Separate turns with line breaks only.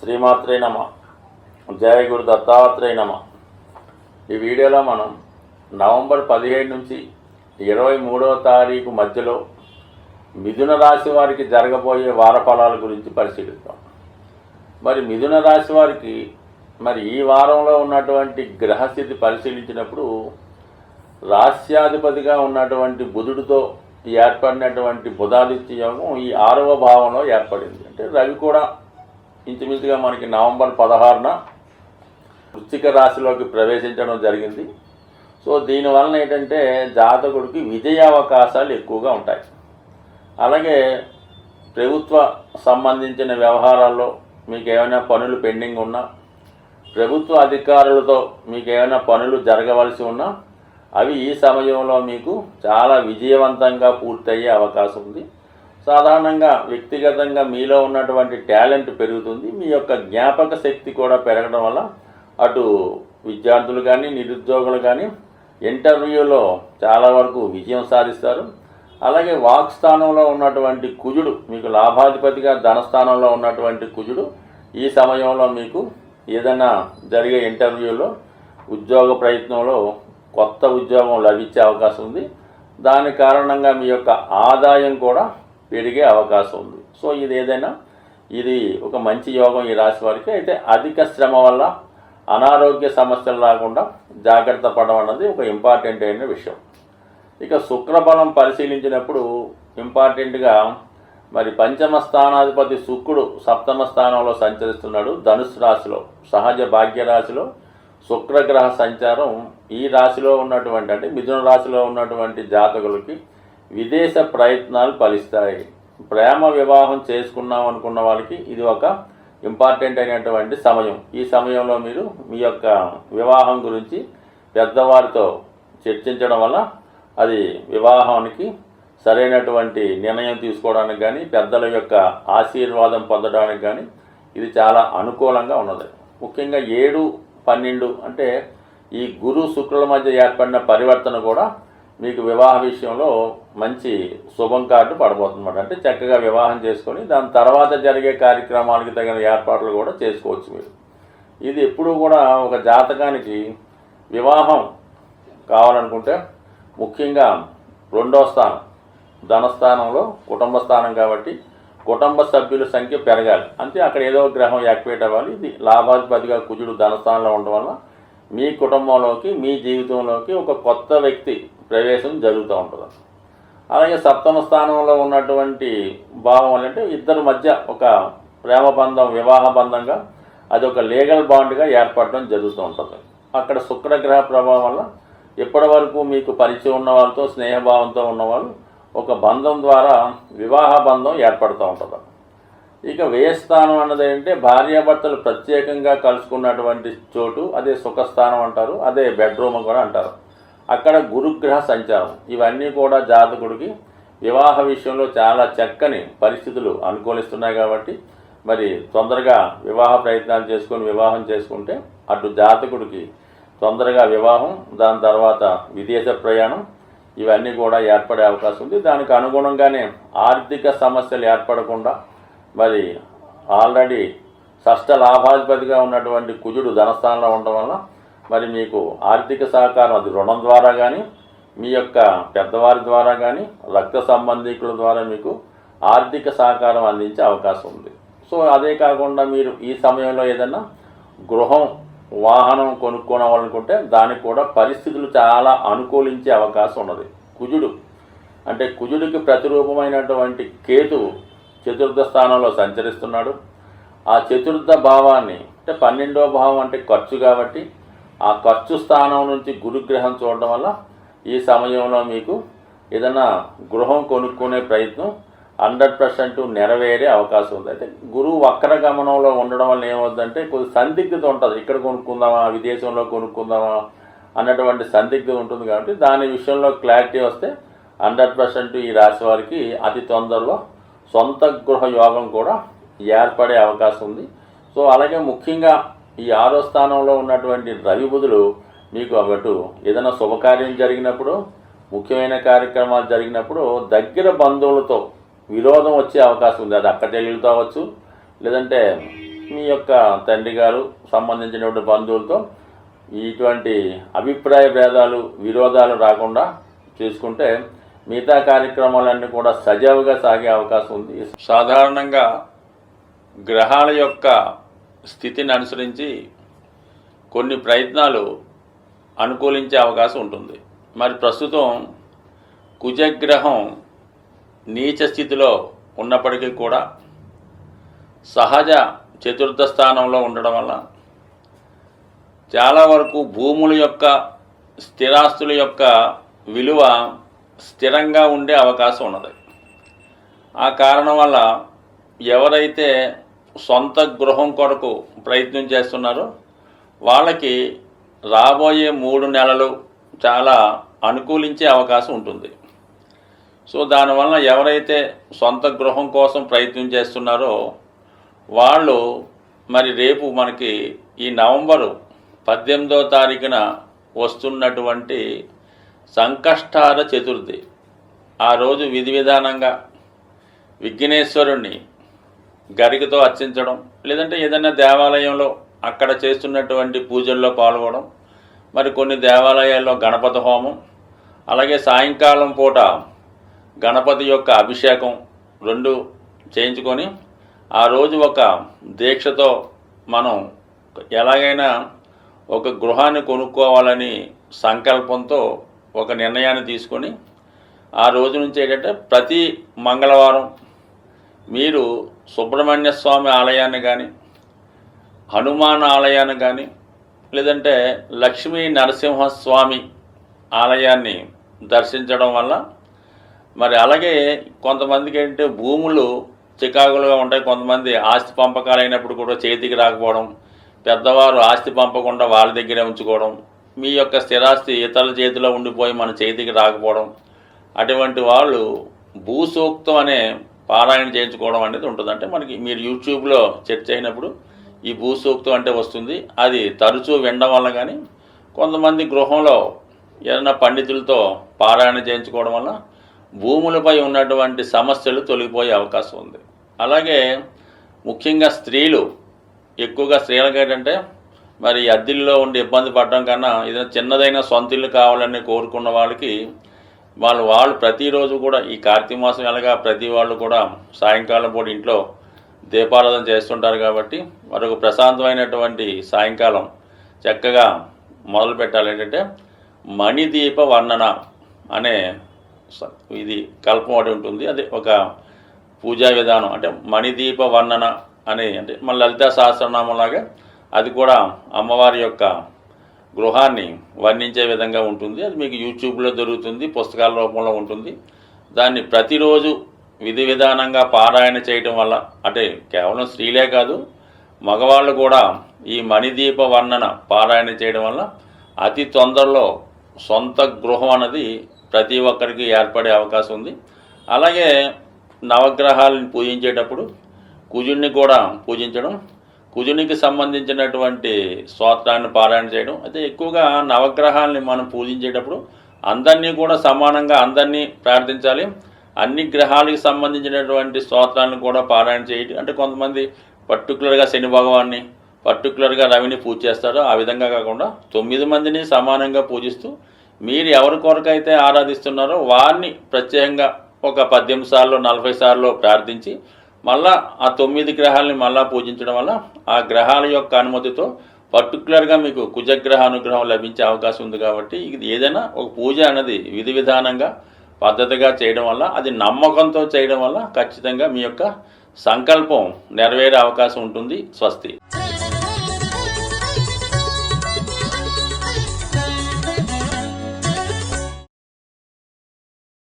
శ్రీమాత్రే నమ. జయ గురు దత్తాత్రేయ నమ. ఈ వీడియోలో మనం నవంబర్ 17 నుంచి 23వ తారీఖు మధ్యలో మిథున రాశి వారికి జరగబోయే వార ఫలాల గురించి పరిశీలిద్దాం. మరి మిథున రాశి వారికి ఈ వారంలో ఉన్నటువంటి గ్రహస్థితి పరిశీలించినప్పుడు రాశ్యాధిపతిగా ఉన్నటువంటి బుధుడితో ఏర్పడినటువంటి బుధాదిత్య యోగం ఈ 6వ భావంలో ఏర్పడింది. అంటే రవి కూడా ఇంచుమించుగా మనకి నవంబర్ 16న వృశ్చిక రాశిలోకి ప్రవేశించడం జరిగింది. సో దీనివలన ఏంటంటే జాతకుడికి విజయ అవకాశాలు ఎక్కువగా ఉంటాయి. అలాగే ప్రభుత్వ సంబంధించిన వ్యవహారాల్లో మీకు ఏమైనా పనులు పెండింగ్ ఉన్నా, ప్రభుత్వ అధికారులతో మీకు ఏమైనా పనులు జరగవలసి ఉన్నా అవి ఈ సమయంలో మీకు చాలా విజయవంతంగా పూర్తయ్యే అవకాశం ఉంది. సాధారణంగా వ్యక్తిగతంగా మీలో ఉన్నటువంటి టాలెంట్ పెరుగుతుంది. మీ యొక్క జ్ఞాపక శక్తి కూడా పెరగడం వల్ల అటు విద్యార్థులు కానీ నిరుద్యోగులు కానీ ఇంటర్వ్యూలో చాలా వరకు విజయం సాధిస్తారు. అలాగే వాక్ స్థానంలో ఉన్నటువంటి కుజుడు, మీకు లాభాధిపతిగా ధనస్థానంలో ఉన్నటువంటి కుజుడు ఈ సమయంలో మీకు ఏదైనా జరిగే ఇంటర్వ్యూలో ఉద్యోగ ప్రయత్నంలో కొత్త ఉద్యోగం లభించే అవకాశం ఉంది. దాని కారణంగా మీ యొక్క ఆదాయం కూడా పెరిగే అవకాశం ఉంది. సో ఇది ఒక మంచి యోగం ఈ రాశి వారికి. అయితే అధిక శ్రమ వల్ల అనారోగ్య సమస్యలు రాకుండా జాగ్రత్త పడడం అన్నది ఒక ఇంపార్టెంట్ అయిన విషయం. ఇక శుక్రబలం పరిశీలించినప్పుడు ఇంపార్టెంట్గా పంచమ స్థానాధిపతి శుక్రుడు సప్తమ స్థానంలో సంచరిస్తున్నాడు. ధనుసు రాశిలో, సహజ భాగ్య రాశిలో శుక్రగ్రహ సంచారం ఈ రాశిలో ఉన్నటువంటి అంటే మిథున రాశిలో ఉన్నటువంటి జాతకులకి విదేశ ప్రయత్నాలు ఫలిస్తాయి. ప్రేమ వివాహం చేసుకున్నాం అనుకున్న వాళ్ళకి ఇది ఒక ఇంపార్టెంట్ అయినటువంటి సమయం. ఈ సమయంలో మీరు మీ యొక్క వివాహం గురించి పెద్దవారితో చర్చించడం వల్ల అది వివాహానికి సరైనటువంటి నిర్ణయం తీసుకోవడానికి కానీ పెద్దల యొక్క ఆశీర్వాదం పొందడానికి కానీ ఇది చాలా అనుకూలంగా ఉన్నది. ముఖ్యంగా 7, 12 అంటే ఈ గురు శుక్రుల మధ్య ఏర్పడిన పరివర్తన కూడా మీకు వివాహ విషయంలో మంచి శుభం కార్డు పడబోతుందన్నమాట. అంటే చక్కగా వివాహం చేసుకొని దాని తర్వాత జరిగే కార్యక్రమాలకు తగిన ఏర్పాట్లు కూడా చేసుకోవచ్చు మీరు. ఇది ఎప్పుడూ కూడా ఒక జాతకానికి వివాహం కావాలనుకుంటే ముఖ్యంగా 2వ స్థానం ధనస్థానంలో కుటుంబ స్థానం కాబట్టి కుటుంబ సభ్యుల సంఖ్య పెరగాలి. అంతే అక్కడ ఏదో గ్రహం యాక్టివేట్ అవ్వాలి. ఇది లాభాధిపతిగా కుజుడు ధనస్థానంలో ఉండడం వల్ల మీ కుటుంబంలోకి మీ జీవితంలోకి ఒక కొత్త వ్యక్తి ప్రవేశం జరుగుతూ ఉంటుంది. అలాగే సప్తమ స్థానంలో ఉన్నటువంటి భావం అంటే ఇద్దరి మధ్య ఒక ప్రేమ బంధం వివాహ బంధంగా అది ఒక లీగల్ బాండ్గా ఏర్పడడం జరుగుతూ ఉంటుంది. అక్కడ శుక్రగ్రహ ప్రభావం వల్ల ఇప్పటి వరకు మీకు పరిచయం ఉన్న వాళ్ళతో స్నేహభావంతో ఉన్నవాళ్ళు ఒక బంధం ద్వారా వివాహ బంధం ఏర్పడుతూ ఉంటుంది. ఇక వ్యయస్థానం అన్నది ఏంటంటే భార్యాభర్తలు ప్రత్యేకంగా కలుసుకున్నటువంటి చోటు, అదే సుఖస్థానం అంటారు, అదే బెడ్రూమ్ కూడా అంటారు. అక్కడ గురుగ్రహ సంచారం ఇవన్నీ కూడా జాతకుడికి వివాహ విషయంలో చాలా చక్కని పరిస్థితులు అనుకూలిస్తున్నాయి. కాబట్టి తొందరగా వివాహ ప్రయత్నాలు చేసుకొని వివాహం చేసుకుంటే అటు జాతకుడికి తొందరగా వివాహం, దాని తర్వాత విదేశ ప్రయాణం ఇవన్నీ కూడా ఏర్పడే అవకాశం ఉంది. దానికి అనుగుణంగానే ఆర్థిక సమస్యలు ఏర్పడకుండా ఆల్రెడీ షష్ఠ లాభాధిపతిగా ఉన్నటువంటి కుజుడు ధనస్థానంలో ఉండడం వల్ల మీకు ఆర్థిక సహకారం అది రుణం ద్వారా కానీ మీ యొక్క పెద్దవారి ద్వారా కానీ రక్త సంబంధికుల ద్వారా మీకు ఆర్థిక సహకారం అందించే అవకాశం ఉంది. సో అదే కాకుండా మీరు ఈ సమయంలో ఏదైనా గృహం వాహనం కొనుక్కోవాలనుకుంటే దానికి కూడా పరిస్థితులు చాలా అనుకూలించే అవకాశం ఉన్నది. కుజుడికి ప్రతిరూపమైనటువంటి కేతువు చతుర్థ స్థానంలో సంచరిస్తున్నాడు. ఆ చతుర్థ భావాన్ని అంటే 12వ భావం అంటే ఖర్చు కాబట్టి ఆ ఖర్చు స్థానం నుంచి గురుగ్రహం చూడడం వల్ల ఈ సమయంలో మీకు ఏదైనా గృహం కొనుక్కునే ప్రయత్నం 100% నెరవేరే అవకాశం ఉంది. అయితే గురువు వక్ర గమనంలో ఉండడం వల్ల ఏమవుతుందంటే కొద్ది సందిగ్ధత ఉంటుంది. ఇక్కడ కొనుక్కుందామా విదేశంలో కొనుక్కుందామా అన్నటువంటి సందిగ్ధత ఉంటుంది. కాబట్టి దాని విషయంలో క్లారిటీ వస్తే 100% ఈ రాశి వారికి అతి తొందరలో సొంత గృహ యోగం కూడా ఏర్పడే అవకాశం ఉంది. సో అలాగే ముఖ్యంగా ఈ 6వ స్థానంలో ఉన్నటువంటి రవి బుధులు మీకు అటు ఏదైనా శుభకార్యం జరిగినప్పుడు ముఖ్యమైన కార్యక్రమాలు జరిగినప్పుడు దగ్గర బంధువులతో విరోధం వచ్చే అవకాశం ఉంది. అది అక్క చెల్లెలతో అవ్వచ్చు, లేదంటే మీ యొక్క తండ్రి గారు సంబంధించినటువంటి బంధువులతో ఇటువంటి అభిప్రాయ భేదాలు విరోధాలు రాకుండా చూసుకుంటే మిగతా కార్యక్రమాలన్నీ కూడా సజావుగా సాగే అవకాశం ఉంది. సాధారణంగా గ్రహాల యొక్క స్థితిని అనుసరించి కొన్ని ప్రయత్నాలు అనుకూలించే అవకాశం ఉంటుంది. మరి ప్రస్తుతం కుజగ్రహం నీచ స్థితిలో ఉన్నప్పటికీ కూడా సహజ చతుర్థ స్థానంలో ఉండడం వల్ల చాలా వరకు భూముల యొక్క స్థిరాస్తుల యొక్క విలువ స్థిరంగా ఉండే అవకాశం ఉన్నది. ఆ కారణం వల్ల ఎవరైతే సొంత గృహం కొరకు ప్రయత్నం చేస్తున్నారో వాళ్ళకి రాబోయే 3 నెలలు చాలా అనుకూలించే అవకాశం ఉంటుంది. సో దానివల్ల ఎవరైతే సొంత గృహం కోసం ప్రయత్నం చేస్తున్నారో వాళ్ళు మరి రేపు మనకి ఈ నవంబరు 18వ తారీఖున వస్తున్నటువంటి సంకష్టార చతుర్థి ఆ రోజు విధి విధానంగా విఘ్నేశ్వరుణ్ణి గరికతో అర్చించడం, లేదంటే ఏదైనా దేవాలయంలో అక్కడ చేస్తున్నటువంటి పూజల్లో పాల్గొనడం, మరి కొన్ని దేవాలయాల్లో గణపతి హోమం, అలాగే సాయంకాలం పూట గణపతి యొక్క అభిషేకం 2 చేయించుకొని ఆ రోజు ఒక దీక్షతో మనం ఎలాగైనా ఒక గృహాన్ని కొనుక్కోవాలని సంకల్పంతో ఒక నిర్ణయాన్ని తీసుకొని ఆ రోజు నుంచి ఏంటంటే ప్రతి మంగళవారం మీరు సుబ్రహ్మణ్య స్వామి ఆలయాన్ని కానీ, హనుమాన్ ఆలయాన్ని కానీ, లేదంటే లక్ష్మీ నరసింహస్వామి ఆలయాన్ని దర్శించడం వల్ల మరి అలాగే కొంతమందికి ఏంటంటే భూములు చికాకులుగా ఉంటాయి. కొంతమంది ఆస్తి పంపకాలు అయినప్పుడు కూడా చేతికి రాకపోవడం, పెద్దవారు ఆస్తి పంపకుండా వాళ్ళ దగ్గరే ఉంచుకోవడం, మీ యొక్క స్థిరాస్తి ఇతరుల చేతిలో ఉండిపోయి మన చేతికి రాకపోవడం, అటువంటి వాళ్ళు భూసూక్తం అనే పారాయణ చేయించుకోవడం అనేది ఉంటుంది. అంటే మనకి మీరు యూట్యూబ్లో సెర్చ్ అయినప్పుడు ఈ భూసూక్తం అంటే వస్తుంది. అది తరచూ వినడం వల్ల కానీ కొంతమంది గృహంలో ఏదైనా పండితులతో పారాయణ చేయించుకోవడం వల్ల భూములపై ఉన్నటువంటి సమస్యలు తొలగిపోయే అవకాశం ఉంది. అలాగే ముఖ్యంగా స్త్రీలు, ఎక్కువగా స్త్రీలకు ఏంటంటే మరి అద్దెల్లో ఉండి ఇబ్బంది పడడం కన్నా ఏదైనా చిన్నదైన సొంత ఇల్లు కావాలని కోరుకున్న వాళ్ళకి వాళ్ళు ప్రతిరోజు కూడా ఈ కార్తీక మాసం ఎలాగా ప్రతి వాళ్ళు కూడా సాయంకాలం పూట ఇంట్లో దీపారాధన చేస్తుంటారు కాబట్టి మరొక ప్రశాంతమైనటువంటి సాయంకాలం చక్కగా మొదలు పెట్టాలి. ఏంటంటే మణిదీప వర్ణన అనే ఇది కల్పం ఒకటి ఉంటుంది. అది ఒక పూజా విధానం. అంటే మణిదీప వర్ణన అనే అంటే మన లలితా సహస్రనామంలాగా అది కూడా అమ్మవారి యొక్క గృహాన్ని వర్ణించే విధంగా ఉంటుంది. అది మీకు యూట్యూబ్లో దొరుకుతుంది, పుస్తకాల రూపంలో ఉంటుంది. దాన్ని ప్రతిరోజు విధి విధానంగా పారాయణ చేయటం వల్ల, అంటే కేవలం స్త్రీలే కాదు మగవాళ్ళు కూడా ఈ మణిదీప వర్ణన పారాయణ చేయడం వల్ల అతి తొందరలో సొంత గృహం అన్నది ప్రతి ఒక్కరికి ఏర్పడే అవకాశం ఉంది. అలాగే నవగ్రహాలను పూజించేటప్పుడు కుజుడిని కూడా పూజించడం, కుజునికి సంబంధించినటువంటి స్తోత్రాన్ని పారాయణ చేయడం. అయితే ఎక్కువగా నవగ్రహాలని మనం పూజించేటప్పుడు అందరినీ కూడా సమానంగా అందరినీ ప్రార్థించాలి. అన్ని గ్రహాలకు సంబంధించినటువంటి స్తోత్రాలను కూడా పారాయణ చేయడం. అంటే కొంతమంది పర్టికులర్గా శని భగవాన్ని, పర్టికులర్గా రవిని పూజ చేస్తారో ఆ విధంగా కాకుండా 9 మందిని సమానంగా పూజిస్తూ మీరు ఎవరి కొరకైతే ఆరాధిస్తున్నారో వారిని ప్రత్యేకంగా ఒక 18 సార్లు 40 సార్లు ప్రార్థించి మళ్ళా ఆ 9 గ్రహాలని మళ్ళా పూజించడం వల్ల ఆ గ్రహాల యొక్క అనుమతితో పర్టికులర్గా మీకు కుజగ్రహ అనుగ్రహం లభించే అవకాశం ఉంది. కాబట్టి ఇది ఏదైనా ఒక పూజ అనేది విధి విధానంగా పద్ధతిగా చేయడం వల్ల, అది నమ్మకంతో చేయడం వల్ల ఖచ్చితంగా మీ యొక్క సంకల్పం నెరవేరే అవకాశం ఉంటుంది. స్వస్తి.